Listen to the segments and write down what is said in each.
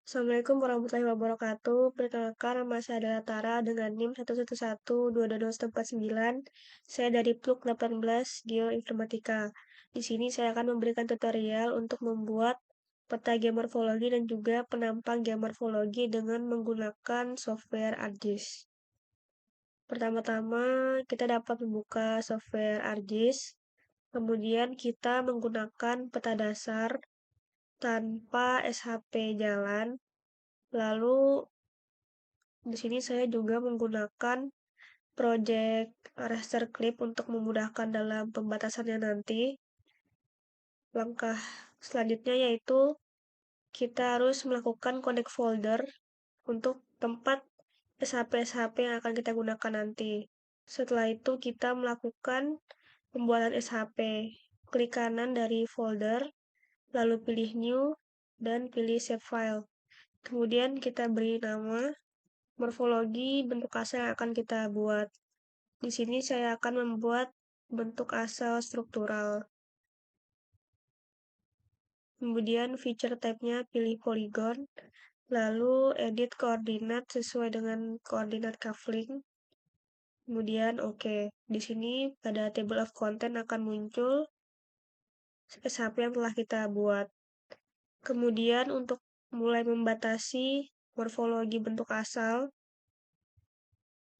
Assalamualaikum warahmatullahi wabarakatuh. Perkenalkan, nama saya adalah Tara dengan NIM 111222149. Saya dari PLUK 18 Geoinformatika. Di sini saya akan memberikan tutorial untuk membuat peta geomorfologi dan juga penampang geomorfologi dengan menggunakan software ArcGIS. Pertama-tama, kita dapat membuka software ArcGIS. Kemudian kita menggunakan peta dasar tanpa SHP jalan. Lalu di sini saya juga menggunakan project raster clip untuk memudahkan dalam pembatasannya nanti. Langkah selanjutnya yaitu kita harus melakukan connect folder untuk tempat SHP-SHP yang akan kita gunakan nanti. Setelah itu kita melakukan pembuatan SHP. Klik kanan dari folder, lalu pilih new, dan pilih save file. Kemudian kita beri nama morfologi bentuk asal yang akan kita buat. Di sini saya akan membuat bentuk asal struktural. Kemudian feature type-nya pilih polygon, lalu edit koordinat sesuai dengan koordinat kafling. Kemudian oke. Di sini pada table of content akan muncul SHP yang telah kita buat. Kemudian untuk mulai membatasi morfologi bentuk asal,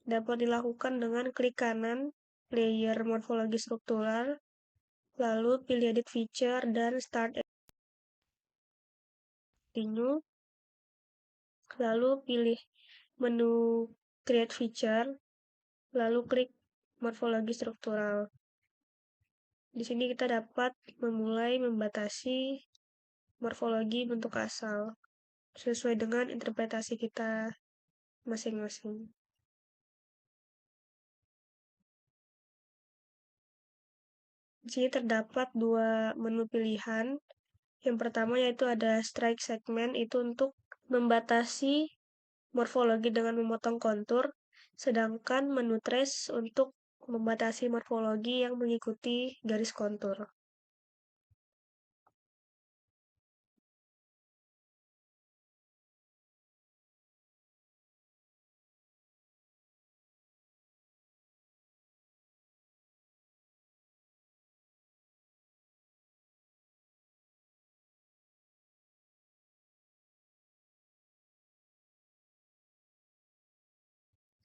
dapat dilakukan dengan klik kanan layer morfologi struktural, lalu pilih edit feature dan start continue, lalu pilih menu create feature, lalu klik morfologi struktural. Di sini kita dapat memulai membatasi morfologi bentuk asal sesuai dengan interpretasi kita masing-masing. Di sini terdapat dua menu pilihan. Yang pertama yaitu ada strike segment, itu untuk membatasi morfologi dengan memotong kontur, sedangkan menu trace untuk membatasi morfologi yang mengikuti garis kontur.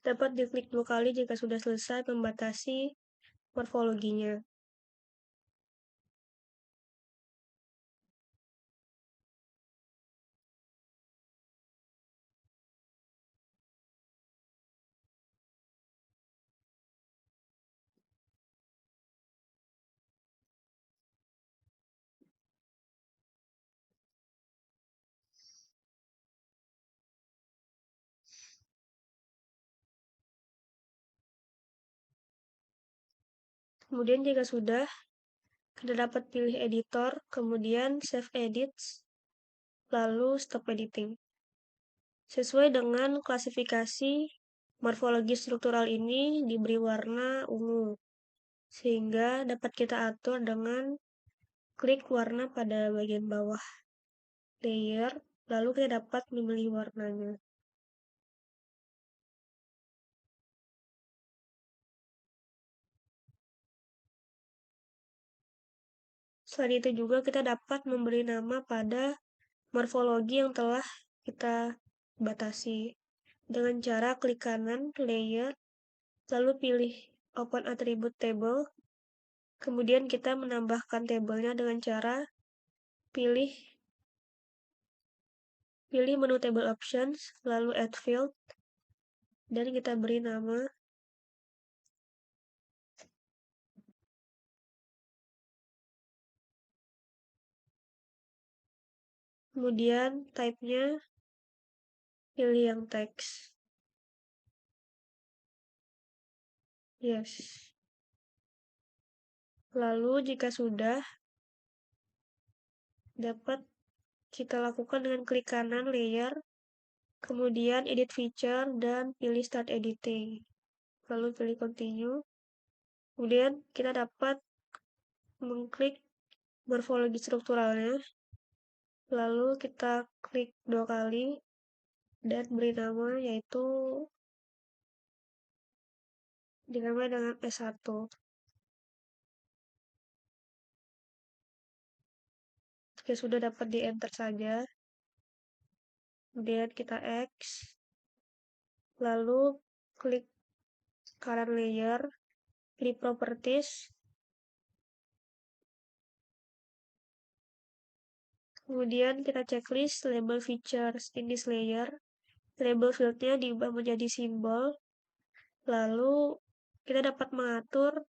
Dapat diklik 2 kali jika sudah selesai membatasi morfologinya. Kemudian jika sudah, kita dapat pilih editor, kemudian save edits, lalu stop editing. Sesuai dengan klasifikasi, morfologi struktural ini diberi warna ungu, sehingga dapat kita atur dengan klik warna pada bagian bawah layer, lalu kita dapat memilih warnanya. Selain itu juga kita dapat memberi nama pada morfologi yang telah kita batasi dengan cara klik kanan layer, lalu pilih open attribute table, kemudian kita menambahkan tabelnya dengan cara pilih menu table options, lalu add field, dan kita beri nama. Kemudian type-nya pilih yang teks. Yes. Lalu jika sudah, dapat kita lakukan dengan klik kanan layer, kemudian edit feature, dan pilih start editing. Lalu pilih continue. Kemudian kita dapat mengklik morfologi strukturalnya, Lalu kita klik 2 kali dan beri nama, yaitu dinamai dengan S1. Jika sudah dapat di enter saja, kemudian kita X, lalu klik current layer, pilih properties, kemudian kita checklist label features in this layer, label fieldnya diubah menjadi simbol, lalu kita dapat mengatur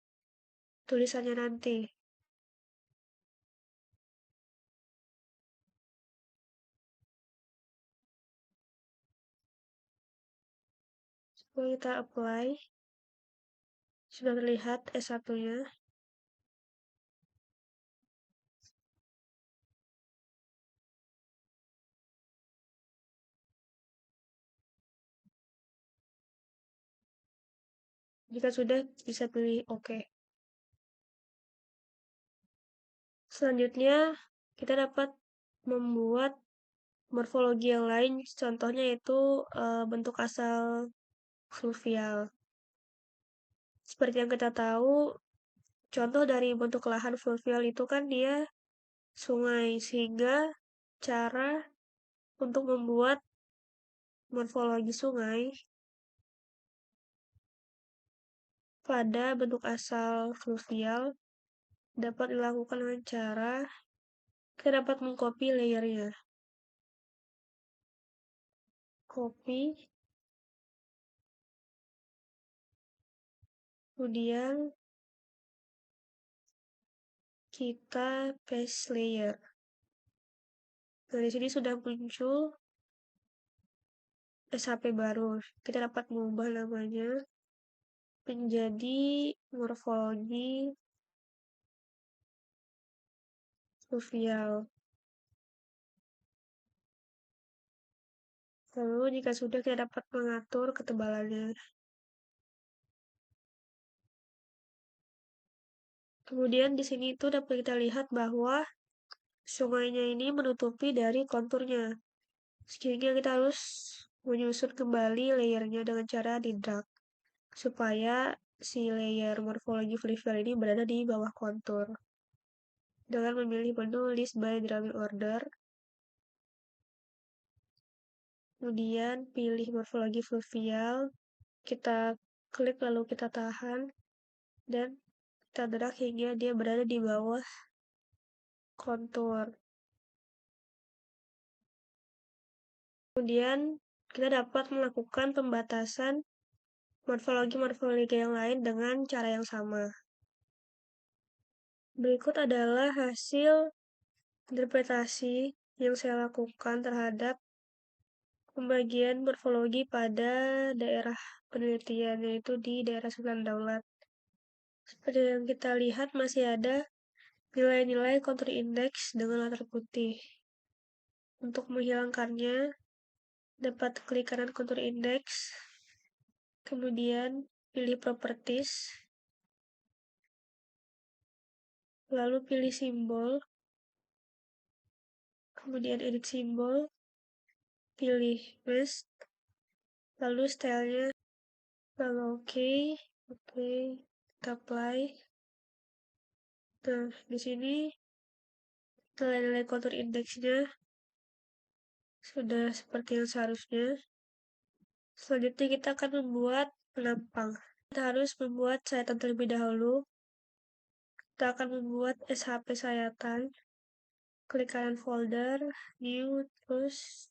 tulisannya nanti. Lalu kita apply, sudah terlihat S1-nya. Jika sudah, bisa pilih OK. Selanjutnya, kita dapat membuat morfologi yang lain, contohnya itu bentuk asal fluvial. Seperti yang kita tahu, contoh dari bentuk lahan fluvial itu kan dia sungai, sehingga cara untuk membuat morfologi sungai pada bentuk asal fluvial dapat dilakukan dengan cara kita dapat mengcopy layernya. Copy, kemudian kita paste layer. Nah, di sini sudah muncul SHP baru. Kita dapat mengubah namanya menjadi morfologi fluvial. Lalu jika sudah, kita dapat mengatur ketebalannya. Kemudian di sini itu dapat kita lihat bahwa sungainya ini menutupi dari konturnya. Sehingga kita harus menyusun kembali layernya dengan cara di drag supaya si layer morfologi fluvial ini berada di bawah kontur. Dengan memilih menu list by drumming order, kemudian pilih morfologi fluvial, kita klik lalu kita tahan, dan kita drag hingga dia berada di bawah kontur. Kemudian kita dapat melakukan pembatasan morfologi-morfologi yang lain dengan cara yang sama. Berikut adalah hasil interpretasi yang saya lakukan terhadap pembagian morfologi pada daerah penelitian, yaitu di daerah Sunan Daulat. Seperti yang kita lihat, masih ada nilai-nilai kontur indeks dengan latar putih. Untuk menghilangkannya, dapat klik kanan kontur indeks, kemudian pilih properties, lalu pilih simbol, kemudian edit simbol, pilih mask, lalu stylenya, lalu oke, kita apply. Nah, di sini nilai-nilai kontur indeksnya sudah seperti yang seharusnya. Selanjutnya kita akan membuat penampang. Kita harus membuat sayatan terlebih dahulu. Kita akan membuat SHP sayatan. Klik kanan folder, new, terus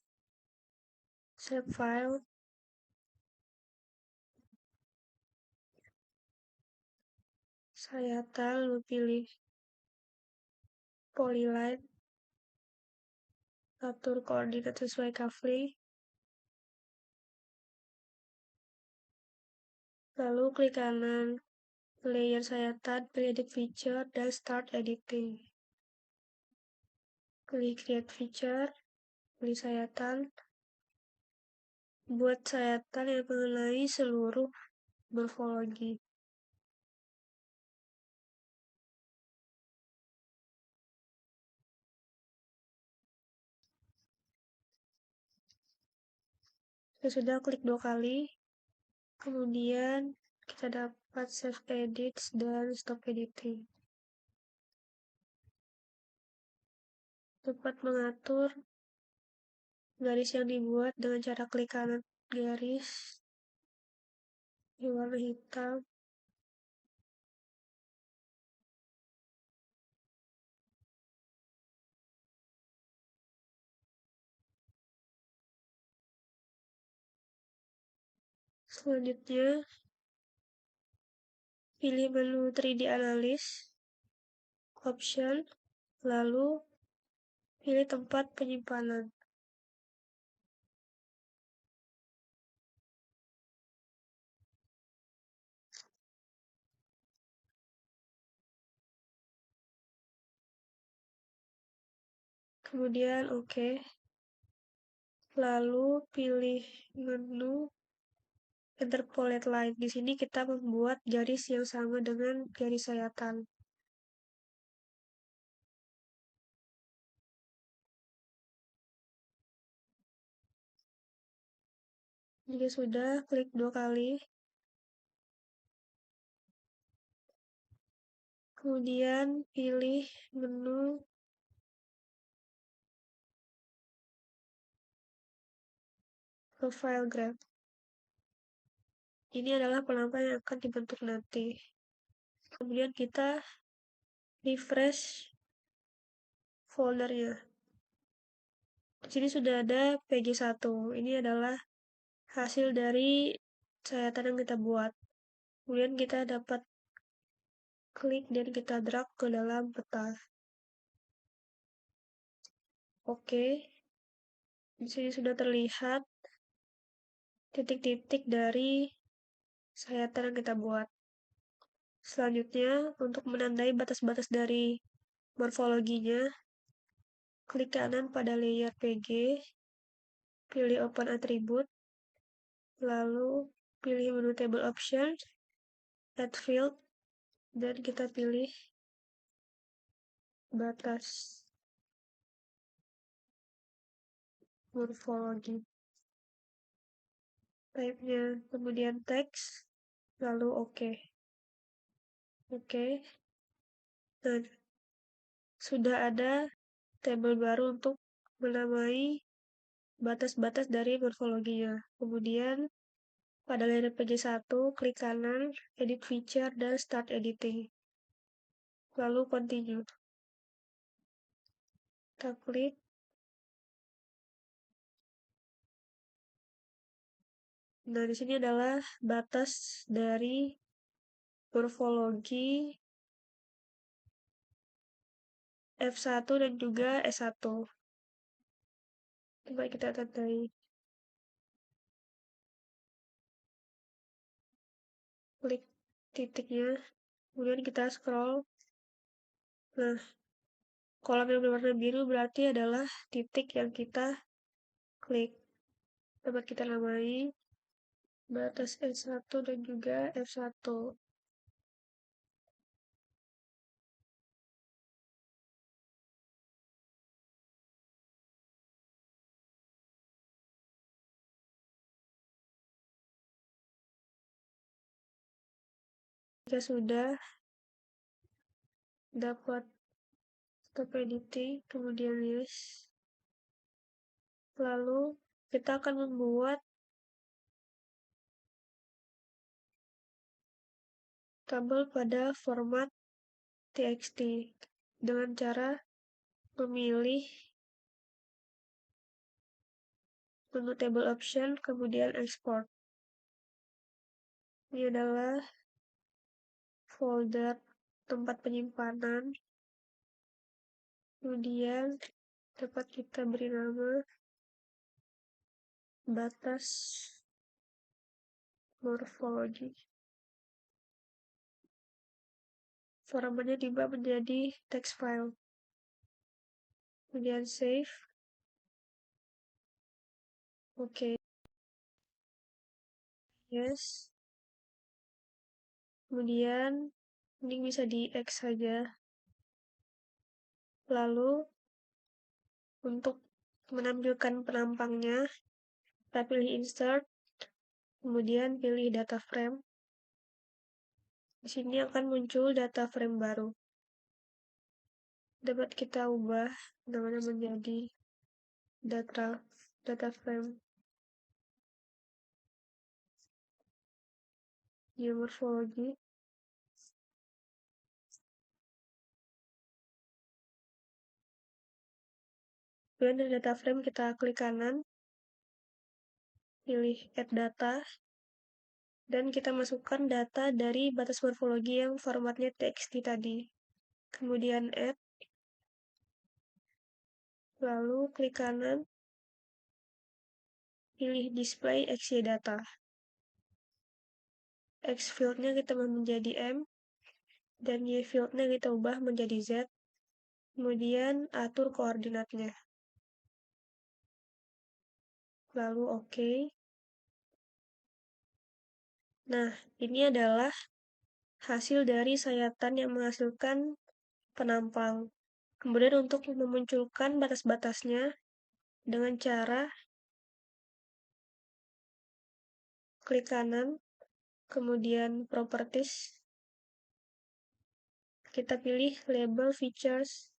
save file. Sayatan, lalu pilih polyline. Atur koordinat sesuai Kavli. Lalu klik kanan layer sayatan, pilih edit feature, dan start editing. Klik create feature, pilih sayatan, buat sayatan yang mengenai seluruh morfologi. Sudah klik 2 kali, kemudian kita dapat save edits dan stop editing. Dapat mengatur garis yang dibuat dengan cara klik kanan garis di warna hitam. Selanjutnya, pilih menu 3D Analysis, Option, lalu pilih tempat penyimpanan. Kemudian OK. Lalu pilih menu Interpolate Line. Di sini kita membuat garis yang sama dengan garis sayatan. Jika sudah, klik 2 kali. Kemudian pilih menu Profile Graph. Ini adalah penampakan yang akan dibentuk nanti. Kemudian kita refresh foldernya. Di sini sudah ada PG1. Ini adalah hasil dari sayatan yang kita buat. Kemudian kita dapat klik dan kita drag ke dalam peta. Oke. Di sini sudah terlihat titik-titik dari sayatan yang kita buat. Selanjutnya, untuk menandai batas-batas dari morfologinya, klik kanan pada layer PG, pilih Open Attribute, lalu pilih menu Table Options, Add Field, dan kita pilih batas morfologi. Type-nya, kemudian teks, lalu OK. Oke. Dan sudah ada tabel baru untuk menamai batas-batas dari morfologinya. Kemudian pada layer PG1, klik kanan, edit feature, dan start editing. Lalu continue. Kita klik. Nah, di sini adalah batas dari morfologi F1 dan juga S1. Coba kita tandai. Klik titiknya, kemudian kita scroll. Nah, kolom yang berwarna biru berarti adalah titik yang kita klik. Dapat kita namai batas S1 dan juga F1. Jika sudah dapat stop editing, kemudian yes. Lalu kita akan membuat tabel pada format txt dengan cara memilih menu table option, kemudian export. Ini adalah folder tempat penyimpanan. Kemudian dapat kita beri nama batas morfologi. Formatnya diubah menjadi text file. Kemudian save. Oke. Yes. Kemudian ini bisa di X saja. Lalu untuk menampilkan penampangnya, Kita pilih insert, kemudian pilih data frame. Di sini akan muncul data frame baru. Dapat kita ubah namanya menjadi data frame geomorfologi. Kemudian dari data frame kita klik kanan, pilih add data, dan kita masukkan data dari batas morfologi yang formatnya txt tadi. Kemudian add, lalu klik kanan, pilih display XY data. X fieldnya kita ubah menjadi M, dan Y fieldnya kita ubah menjadi Z. Kemudian atur koordinatnya. Lalu OK. Nah, ini adalah hasil dari sayatan yang menghasilkan penampang. Kemudian untuk memunculkan batas-batasnya dengan cara klik kanan, kemudian properties, kita pilih label features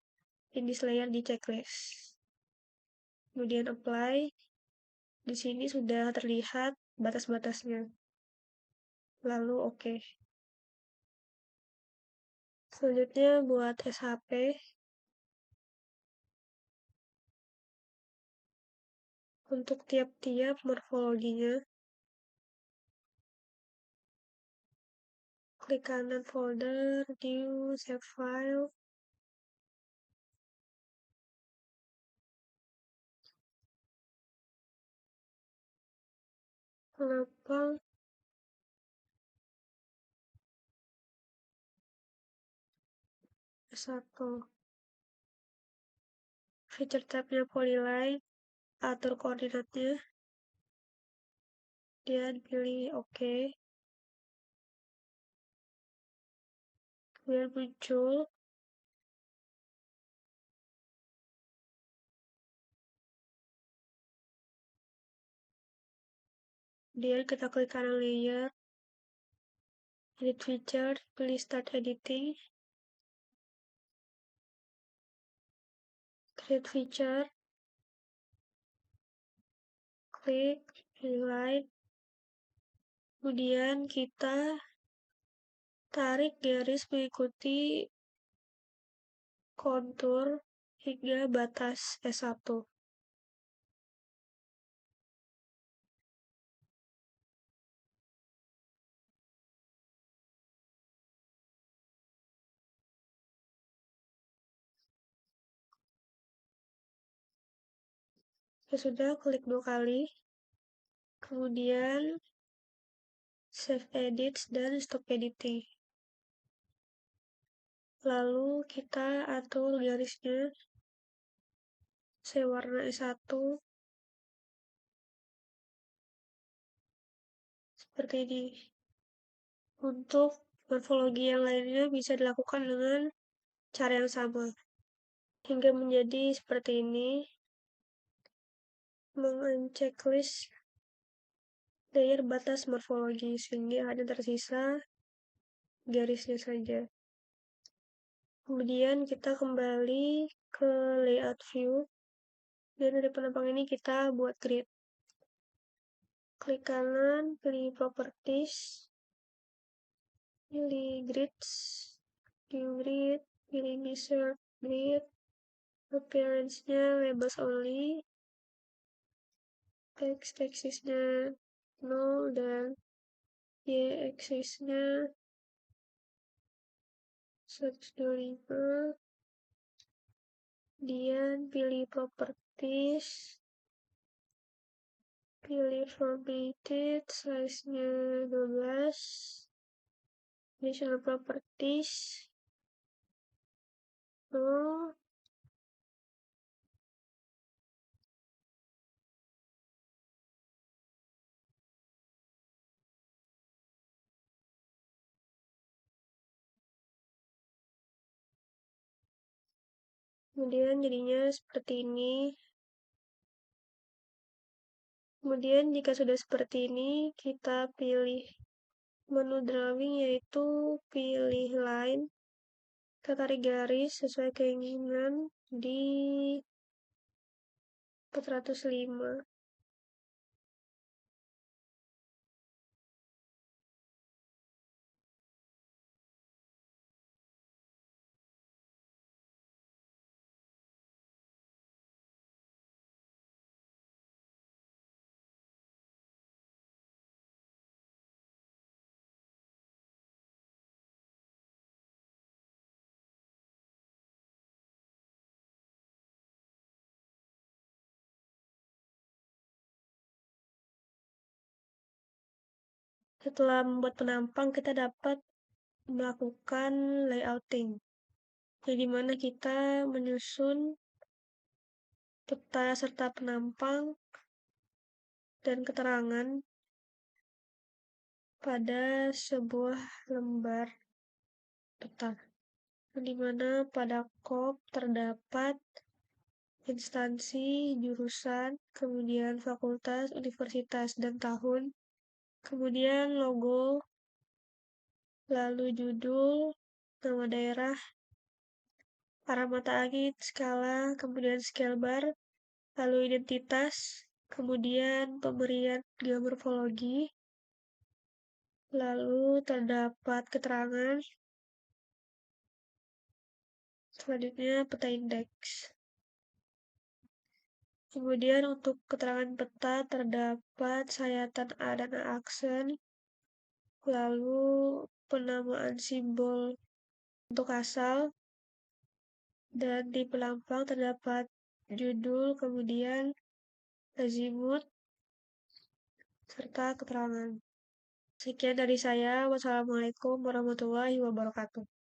in this layer di checklist. Kemudian apply, di sini sudah terlihat batas-batasnya. Lalu OK. Selanjutnya buat SHP. Untuk tiap-tiap morfologinya, klik kanan folder, new, save file. Kenapa satu feature tab-nya polyline, atur koordinatnya, dan pilih OK. Kemudian muncul dia, kita klik kanan layer, edit feature, pilih start editing, create feature, klik, pilih line, kemudian kita tarik garis mengikuti kontur hingga batas S1. Ya sudah, klik 2 kali, kemudian save edits dan stop editing. Lalu kita atur garisnya, saya warna S1, seperti ini. Untuk morfologi yang lainnya bisa dilakukan dengan cara yang sama, hingga menjadi seperti ini, checklist layer batas morfologi, sehingga hanya tersisa garisnya saja. Kemudian kita kembali ke layout view, dan dari penampang ini kita buat grid. Klik kanan, pilih properties, pilih grids, new grid, pilih insert grid, appearance-nya labels only, x axis-nya 0 dan y axis-nya 125. Kemudian pilih properties, pilih formatted, size-nya 12, additional properties 0. Kemudian jadinya seperti ini. Kemudian jika sudah seperti ini, kita pilih menu drawing yaitu pilih line, kita tarik garis sesuai keinginan di 405. Setelah membuat penampang, kita dapat melakukan layouting, yang dimana kita menyusun peta serta penampang dan keterangan pada sebuah lembar peta, yang dimana pada kop terdapat instansi, jurusan, kemudian fakultas, universitas, dan tahun, kemudian logo, lalu judul, nama daerah, arah mata angin, skala, kemudian scale bar, lalu identitas, kemudian pemberian geomorfologi, lalu terdapat keterangan, selanjutnya peta indeks. Kemudian untuk keterangan peta terdapat sayatan A dan A aksen, lalu penamaan simbol untuk asal, dan di pelampang terdapat judul, kemudian azimut, serta keterangan. Sekian dari saya. Wassalamualaikum warahmatullahi wabarakatuh.